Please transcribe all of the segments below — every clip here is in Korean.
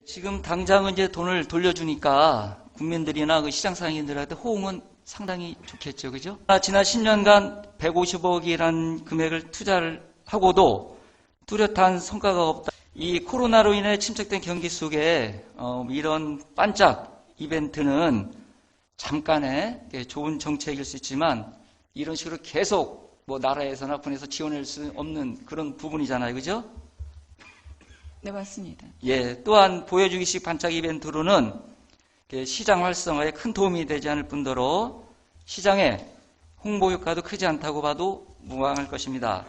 지금 당장은 이제 돈을 돌려주니까 국민들이나 그 시장 상인들한테 호응은 상당히 좋겠죠, 그죠? 지난 10년간 150억이라는 금액을 투자를 하고도 뚜렷한 성과가 없다. 이 코로나로 인해 침체된 경기 속에 이런 반짝 이벤트는 잠깐의 좋은 정책일 수 있지만 이런 식으로 계속 뭐 나라에서나 군에서 지원할 수 없는 그런 부분이잖아요, 그죠? 네, 맞습니다. 예, 또한 보여주기식 반짝 이벤트로는 시장 활성화에 큰 도움이 되지 않을 뿐더러 시장의 홍보 효과도 크지 않다고 봐도 무방할 것입니다.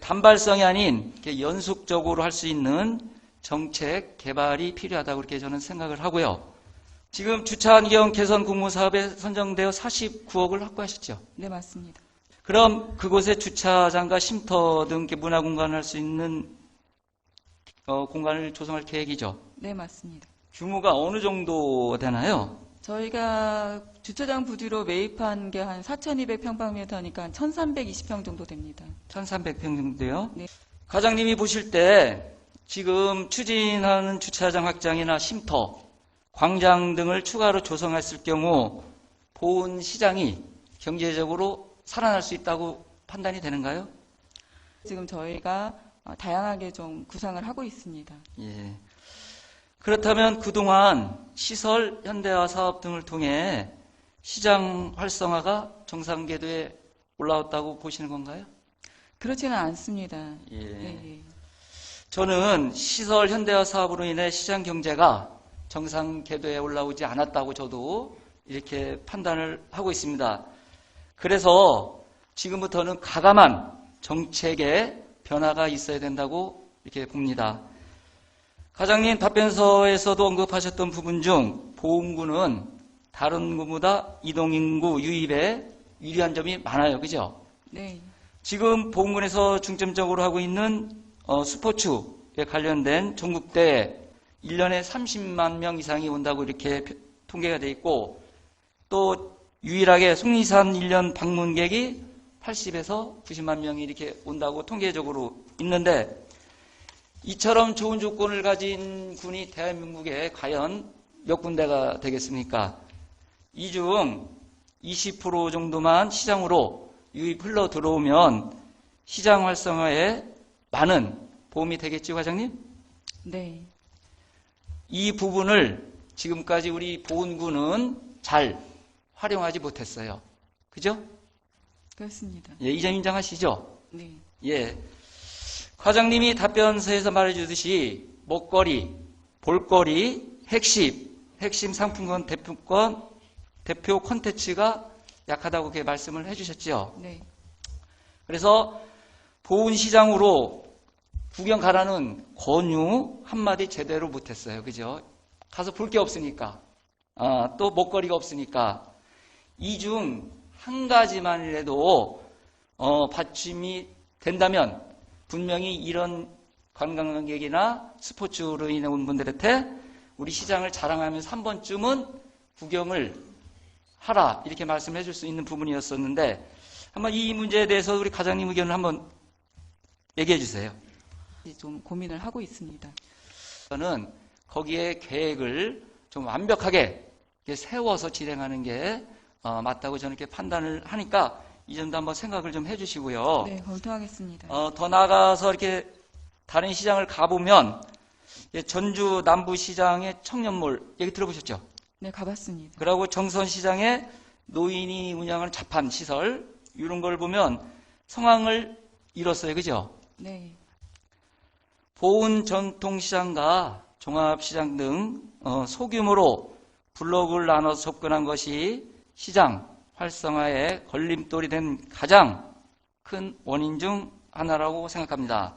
단발성이 아닌 연속적으로 할 수 있는 정책 개발이 필요하다고 그렇게 저는 생각을 하고요. 지금 주차 환경 개선 공모 사업에 선정되어 49억을 확보하셨죠? 네, 맞습니다. 그럼 그곳에 주차장과 쉼터 등 문화 공간을 할 수 있는 공간을 조성할 계획이죠? 네, 맞습니다. 규모가 어느 정도 되나요? 저희가 주차장 부지로 매입한 게 한 4,200평방미터니까 한 1,320평 정도 됩니다. 1,300평 정도요? 네. 과장님이 보실 때 지금 추진하는 주차장 확장이나 쉼터, 광장 등을 추가로 조성했을 경우 보은 시장이 경제적으로 살아날 수 있다고 판단이 되는가요? 지금 저희가 다양하게 좀 구상을 하고 있습니다. 예. 그렇다면 그동안 시설 현대화 사업 등을 통해 시장 활성화가 정상궤도에 올라왔다고 보시는 건가요? 그렇지는 않습니다. 예. 예. 저는 시설 현대화 사업으로 인해 시장 경제가 정상 궤도에 올라오지 않았다고 저도 이렇게 판단을 하고 있습니다. 그래서 지금부터는 가감한 정책의 변화가 있어야 된다고 이렇게 봅니다. 과장님 답변서에서도 언급하셨던 부분 중 보훈구는 다른 구보다 이동인구 유입에 유리한 점이 많아요. 그죠? 네. 지금 보훈군에서 중점적으로 하고 있는 스포츠에 관련된 전국대회 1년에 30만 명 이상이 온다고 이렇게 통계가 돼 있고 또 유일하게 속리산 1년 방문객이 80에서 90만 명이 이렇게 온다고 통계적으로 있는데 이처럼 좋은 조건을 가진 군이 대한민국에 과연 몇 군데가 되겠습니까? 이 중 20% 정도만 시장으로 유입 흘러 들어오면 시장 활성화에 많은 도움이 되겠죠, 과장님? 네. 이 부분을 지금까지 우리 보훈군은 잘 활용하지 못했어요. 그죠? 그렇습니다. 예, 이 점 인정하시죠? 네. 예. 과장님이 답변서에서 말해주듯이 먹거리, 볼거리, 핵심 상품권, 대표 콘텐츠가 약하다고 그렇게 말씀을 해주셨죠. 네. 그래서 보훈시장으로 구경 가라는 권유 한마디 제대로 못했어요. 그죠? 가서 볼 게 없으니까. 또 먹거리가 없으니까. 이 중 한 가지만이라도 받침이 된다면 분명히 이런 관광객이나 스포츠로 인해 온 분들한테 우리 시장을 자랑하면서 한 번쯤은 구경을 하라 이렇게 말씀해 줄 수 있는 부분이었었는데 한번 이 문제에 대해서 우리 과장님 의견을 한번 얘기해 주세요. 좀 고민을 하고 있습니다. 저는 거기에 계획을 좀 완벽하게 세워서 진행하는 게 맞다고 저는 이렇게 판단을 하니까 이 점도 한번 생각을 좀 해주시고요. 네, 검토하겠습니다. 더 나아가서 이렇게 다른 시장을 가보면 전주 남부시장의 청년몰 얘기 들어보셨죠? 네, 가봤습니다. 그리고 정선시장의 노인이 운영하는 자판 시설 이런 걸 보면 성황을 이뤘어요. 그죠? 네. 보훈 전통시장과 종합시장 등 소규모로 블록을 나눠서 접근한 것이 시장 활성화에 걸림돌이 된 가장 큰 원인 중 하나라고 생각합니다.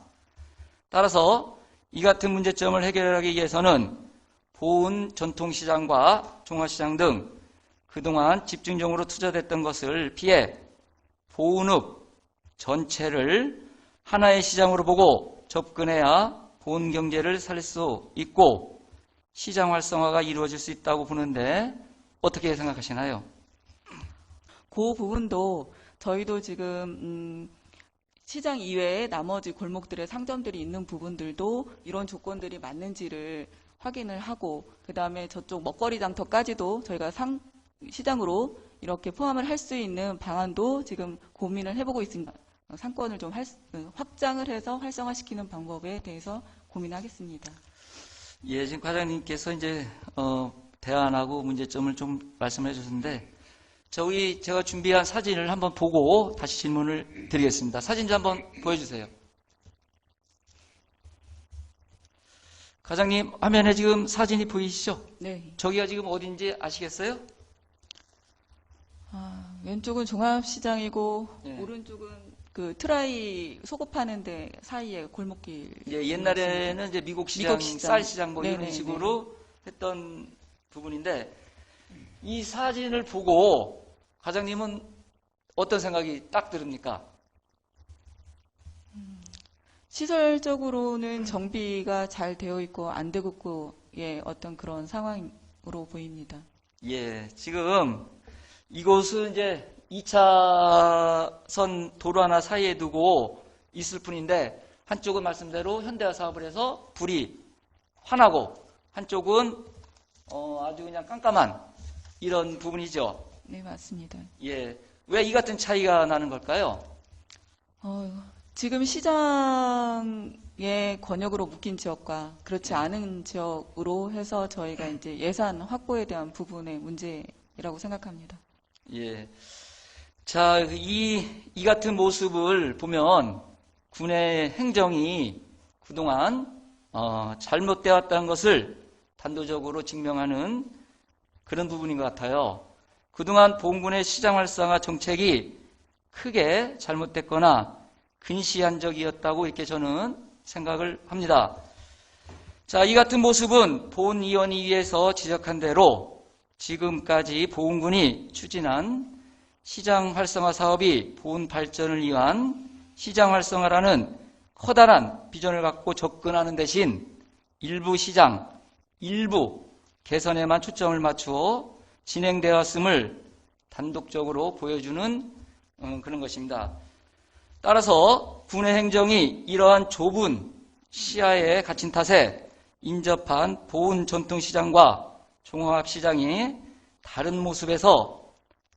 따라서 이 같은 문제점을 해결하기 위해서는 보훈 전통시장과 종합시장 등 그동안 집중적으로 투자됐던 것을 피해 보훈읍 전체를 하나의 시장으로 보고 접근해야 보훈 경제를 살릴 수 있고 시장 활성화가 이루어질 수 있다고 보는데 어떻게 생각하시나요? 그 부분도 저희도 지금 시장 이외에 나머지 골목들의 상점들이 있는 부분들도 이런 조건들이 맞는지를 확인을 하고 그다음에 저쪽 먹거리 장터까지도 저희가 시장으로 이렇게 포함을 할 수 있는 방안도 지금 고민을 해보고 있습니다. 상권을 좀 확장을 해서 활성화시키는 방법에 대해서 고민하겠습니다. 예, 지금 과장님께서 이제 대안하고 문제점을 좀 말씀해 주셨는데 제가 준비한 사진을 한번 보고 다시 질문을 드리겠습니다. 사진 좀 한번 보여주세요. 과장님, 화면에 지금 사진이 보이시죠? 네. 저기가 지금 어딘지 아시겠어요? 왼쪽은 종합시장이고 네. 오른쪽은 그 트라이 속옷 파는 데 사이에 골목길. 예, 옛날에는 이제 미국 시장, 쌀 시장 뭐 이런 네네네. 식으로 했던 부분인데 이 사진을 보고 과장님은 어떤 생각이 딱 들습니까? 시설적으로는 정비가 잘 되어 있고 안 되고 있고의 어떤 그런 상황으로 보입니다. 예, 지금 이곳은 이제 2차선 도로 하나 사이에 두고 있을 뿐인데 한쪽은 말씀대로 현대화 사업을 해서 불이 환하고 한쪽은 아주 그냥 깜깜한 이런 부분이죠. 네, 맞습니다. 예, 왜 이 같은 차이가 나는 걸까요? 지금 시장의 권역으로 묶인 지역과 그렇지 않은 지역으로 해서 저희가 이제 예산 확보에 대한 부분의 문제라고 생각합니다. 예. 자, 이 같은 모습을 보면 군의 행정이 그동안 잘못되어 왔다는 것을 단도적으로 증명하는 그런 부분인 것 같아요. 그동안 보훈군의 시장 활성화 정책이 크게 잘못됐거나 근시안적이었다고 이렇게 저는 생각을 합니다. 자, 이 같은 모습은 보훈위원회에서 지적한 대로 지금까지 보훈군이 추진한 시장 활성화 사업이 보훈 발전을 위한 시장 활성화라는 커다란 비전을 갖고 접근하는 대신 일부 시장, 일부 개선에만 초점을 맞추어 진행되었음을 단독적으로 보여주는 그런 것입니다. 따라서 군의 행정이 이러한 좁은 시야에 갇힌 탓에 인접한 보훈 전통시장과 종합시장이 다른 모습에서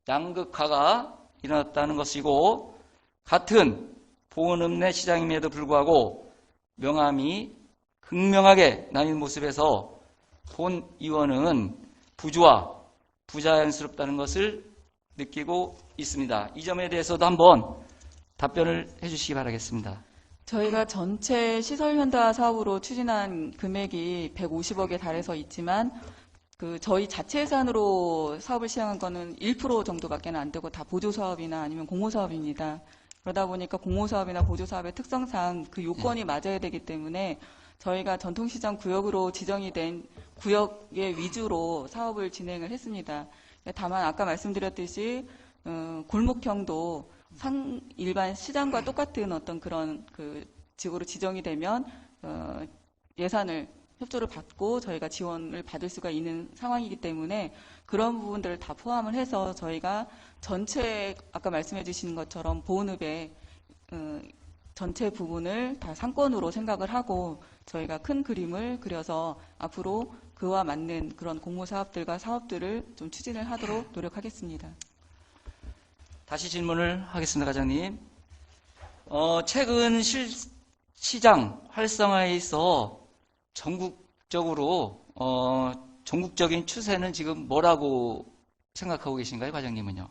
양극화가 일어났다는 것이고 같은 보훈읍내 시장임에도 불구하고 명암이 극명하게 나뉜 모습에서 본 의원은 부주와 부자연스럽다는 것을 느끼고 있습니다. 이 점에 대해서도 한번 답변을 해주시기 바라겠습니다. 저희가 전체 시설 현대화 사업으로 추진한 금액이 150억에 달해서 있지만 저희 자체 예산으로 사업을 시행한 거는 1% 정도밖에 안 되고 다 보조 사업이나 아니면 공모 사업입니다. 그러다 보니까 공모 사업이나 보조 사업의 특성상 그 요건이 맞아야 되기 때문에 저희가 전통시장 구역으로 지정이 된 구역의 위주로 사업을 진행을 했습니다. 다만 아까 말씀드렸듯이 골목형도 일반 시장과 똑같은 어떤 그런 지구로 지정이 되면 예산을 협조를 받고 저희가 지원을 받을 수가 있는 상황이기 때문에 그런 부분들을 다 포함을 해서 저희가 전체 아까 말씀해 주신 것처럼 보훈읍의 전체 부분을 다 상권으로 생각을 하고 저희가 큰 그림을 그려서 앞으로 그와 맞는 그런 공모 사업들과 사업들을 좀 추진을 하도록 노력하겠습니다. 다시 질문을 하겠습니다, 과장님. 최근 시장 활성화에 있어 전국적으로 전국적인 추세는 지금 뭐라고 생각하고 계신가요, 과장님은요?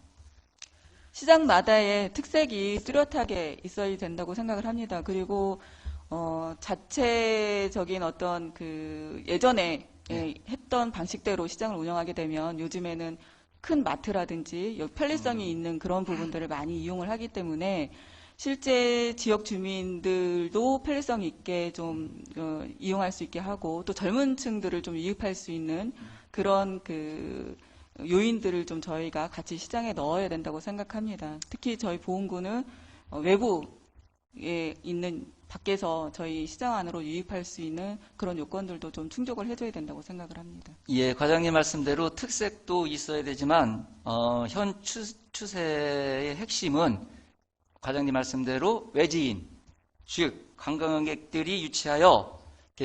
시장마다의 특색이 뚜렷하게 있어야 된다고 생각을 합니다. 그리고 자체적인 어떤 예전에 했던 방식대로 시장을 운영하게 되면 요즘에는 큰 마트라든지 편리성이 있는 그런 부분들을 많이 이용을 하기 때문에 실제 지역 주민들도 편리성 있게 좀 이용할 수 있게 하고 또 젊은 층들을 좀 유입할 수 있는 그런 요인들을 좀 저희가 같이 시장에 넣어야 된다고 생각합니다. 특히 저희 보훈구는 외부에 있는 밖에서 저희 시장 안으로 유입할 수 있는 그런 요건들도 좀 충족을 해줘야 된다고 생각을 합니다. 예, 과장님 말씀대로 특색도 있어야 되지만 현 추세의 핵심은 과장님 말씀대로 외지인, 즉 관광객들이 유치하여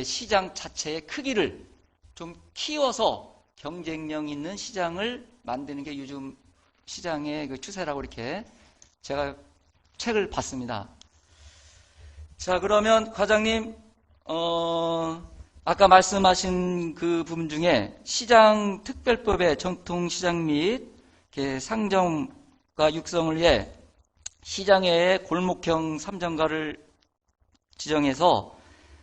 시장 자체의 크기를 좀 키워서 경쟁력 있는 시장을 만드는 게 요즘 시장의 그 추세라고 이렇게 제가 책을 봤습니다. 자, 그러면 과장님, 아까 말씀하신 그 부분 중에 시장 특별법의 전통시장 및 상점과 육성을 위해 시장의 골목형 삼점가를 지정해서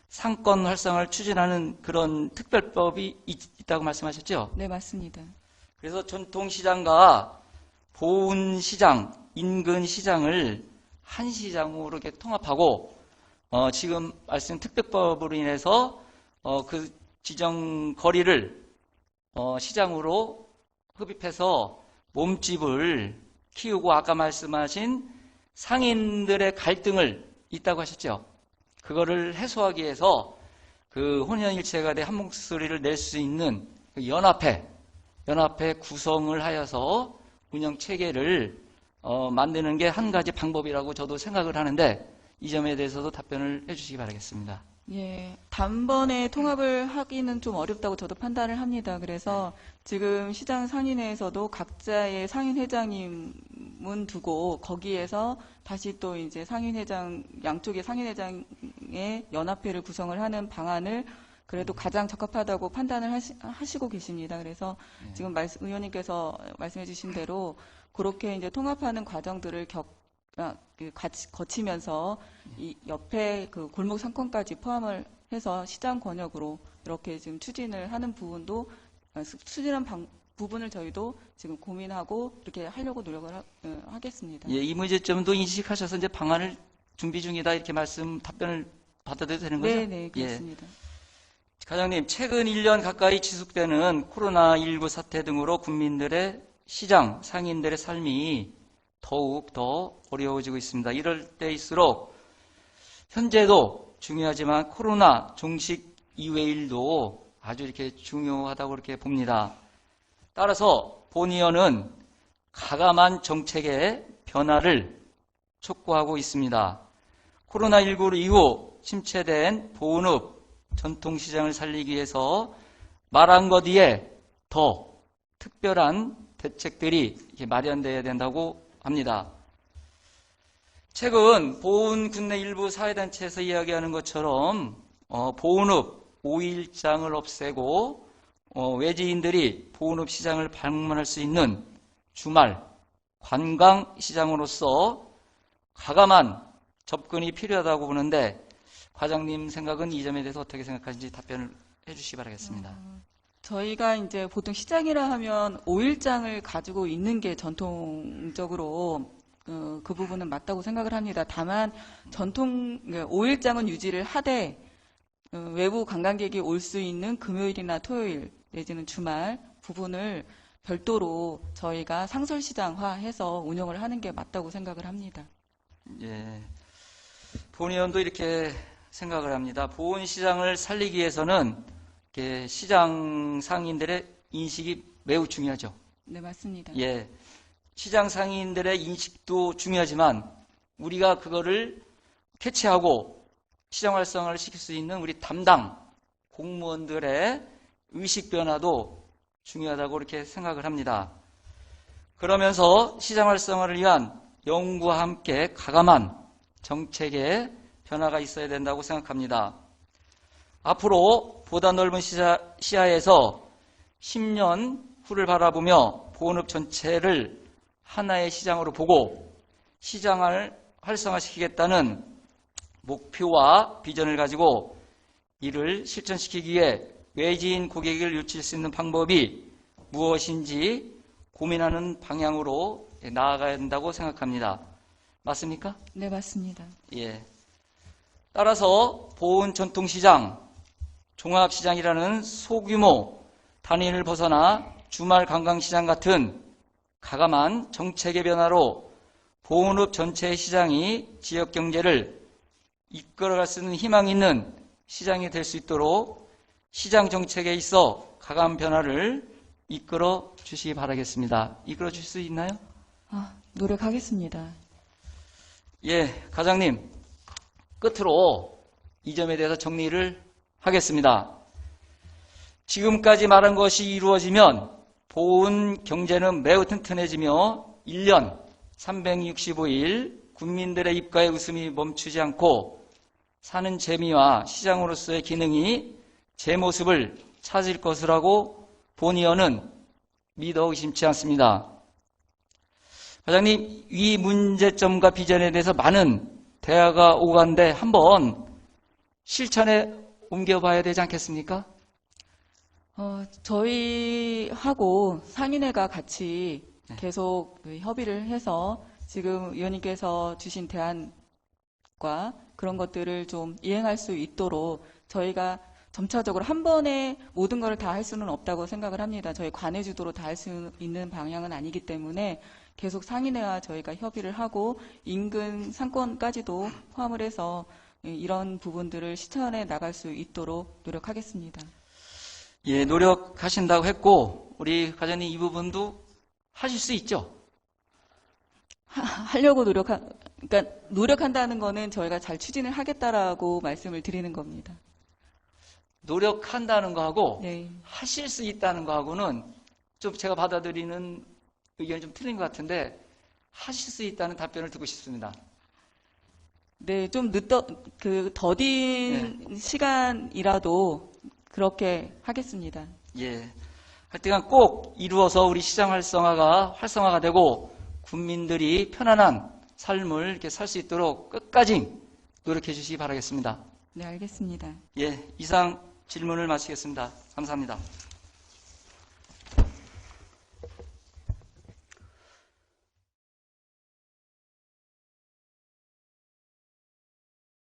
상권 활성화를 추진하는 그런 특별법이 있다고 말씀하셨죠? 네, 맞습니다. 그래서 전통시장과 보훈시장, 인근시장을 한 시장으로 이렇게 통합하고 지금 말씀 특별법으로 인해서 그 지정 거리를 시장으로 흡입해서 몸집을 키우고 아까 말씀하신 상인들의 갈등을 있다고 하셨죠. 그거를 해소하기 위해서 그 혼연일체가 돼 한 목소리를 낼 수 있는 그 연합회 구성을 하여서 운영 체계를 만드는 게 한 가지 방법이라고 저도 생각을 하는데 이 점에 대해서도 답변을 해주시기 바라겠습니다. 예, 단번에 통합을 하기는 좀 어렵다고 저도 판단을 합니다. 그래서 지금 시장 상인회에서도 각자의 상인회장님은 두고 거기에서 다시 또 이제 상인회장, 양쪽의 상인회장의 연합회를 구성을 하는 방안을 그래도 가장 적합하다고 판단을 하시고 계십니다. 그래서 지금 의원님께서 말씀해 주신 대로 그렇게 이제 통합하는 과정들을 거치면서 이 옆에 그 골목 상권까지 포함을 해서 시장 권역으로 이렇게 지금 추진을 하는 부분도 부분을 저희도 지금 고민하고 이렇게 하려고 노력을 하겠습니다. 예, 이 문제점도 인식하셔서 이제 방안을 준비 중이다 이렇게 답변을 받아도 되는 거죠? 네, 그렇습니다. 예. 과장님, 최근 1년 가까이 지속되는 코로나19 사태 등으로 국민들의 시장, 상인들의 삶이 더욱 더 어려워지고 있습니다. 이럴 때일수록 현재도 중요하지만 코로나 종식 이외의 일도 아주 이렇게 중요하다고 이렇게 봅니다. 따라서 본 의원은 가감한 정책의 변화를 촉구하고 있습니다. 코로나19 이후 침체된 보은읍 전통시장을 살리기 위해서 말한 것 이에 더 특별한 대책들이 마련되어야 된다고 합니다. 최근 보훈 군내 일부 사회단체에서 이야기하는 것처럼 보훈읍 5일장을 없애고 외지인들이 보훈읍 시장을 방문할 수 있는 주말 관광시장으로서 가감한 접근이 필요하다고 보는데 과장님 생각은 이 점에 대해서 어떻게 생각하시는지 답변을 해주시기 바라겠습니다. 저희가 이제 보통 시장이라 하면 5일장을 가지고 있는 게 전통적으로 그 부분은 맞다고 생각을 합니다. 다만 5일장은 유지를 하되 외부 관광객이 올 수 있는 금요일이나 토요일 내지는 주말 부분을 별도로 저희가 상설시장화해서 운영을 하는 게 맞다고 생각을 합니다. 예, 본 의원도 이렇게 생각을 합니다. 보훈시장을 살리기 위해서는 시장 상인들의 인식이 매우 중요하죠. 네, 맞습니다. 예, 시장 상인들의 인식도 중요하지만 우리가 그거를 캐치하고 시장 활성화를 시킬 수 있는 우리 담당 공무원들의 의식 변화도 중요하다고 이렇게 생각을 합니다. 그러면서 시장 활성화를 위한 연구와 함께 가감한 정책의 변화가 있어야 된다고 생각합니다. 앞으로 보다 넓은 시야에서 10년 후를 바라보며 보은읍 전체를 하나의 시장으로 보고 시장을 활성화시키겠다는 목표와 비전을 가지고 이를 실천시키기 위해 외지인 고객을 유치할 수 있는 방법이 무엇인지 고민하는 방향으로 나아가야 된다고 생각합니다. 맞습니까? 네, 맞습니다. 예. 따라서 보은 전통시장, 종합시장이라는 소규모 단위를 벗어나 주말 관광시장 같은 가감한 정책의 변화로 보은읍 전체의 시장이 지역 경제를 이끌어갈 수 있는 희망 있는 시장이 될 수 있도록 시장 정책에 있어 가감 변화를 이끌어 주시기 바라겠습니다. 이끌어 주실 수 있나요? 노력하겠습니다. 예, 과장님. 끝으로 이 점에 대해서 정리를 하겠습니다. 지금까지 말한 것이 이루어지면 보훈 경제는 매우 튼튼해지며 1년 365일 국민들의 입가에 웃음이 멈추지 않고 사는 재미와 시장으로서의 기능이 제 모습을 찾을 것이라고 본의원은 믿어 의심치 않습니다. 과장님, 이 문제점과 비전에 대해서 많은 대화가 오간데 한번 실천에 옮겨봐야 되지 않겠습니까? 저희하고 상인회가 같이 네. 계속 협의를 해서 지금 의원님께서 주신 대안과 그런 것들을 좀 이행할 수 있도록 저희가 점차적으로 한 번에 모든 걸 다 할 수는 없다고 생각을 합니다. 저희 관외 주도로 다 할 수 있는 방향은 아니기 때문에 계속 상인회와 저희가 협의를 하고 인근 상권까지도 포함을 해서 이런 부분들을 실천해 나갈 수 있도록 노력하겠습니다. 예, 노력하신다고 했고 우리 과장님 이 부분도 하실 수 있죠? 하려고 그러니까 노력한다는 거는 저희가 잘 추진을 하겠다라고 말씀을 드리는 겁니다. 노력한다는 거하고 네. 하실 수 있다는 거하고는 좀 제가 받아들이는 의견이 좀 틀린 것 같은데 하실 수 있다는 답변을 듣고 싶습니다. 네, 좀 더딘 시간이라도 그렇게 하겠습니다. 예. 하여튼 꼭 이루어서 우리 시장 활성화가 되고 국민들이 편안한 삶을 이렇게 살 수 있도록 끝까지 노력해 주시기 바라겠습니다. 네, 알겠습니다. 예, 이상 질문을 마치겠습니다. 감사합니다.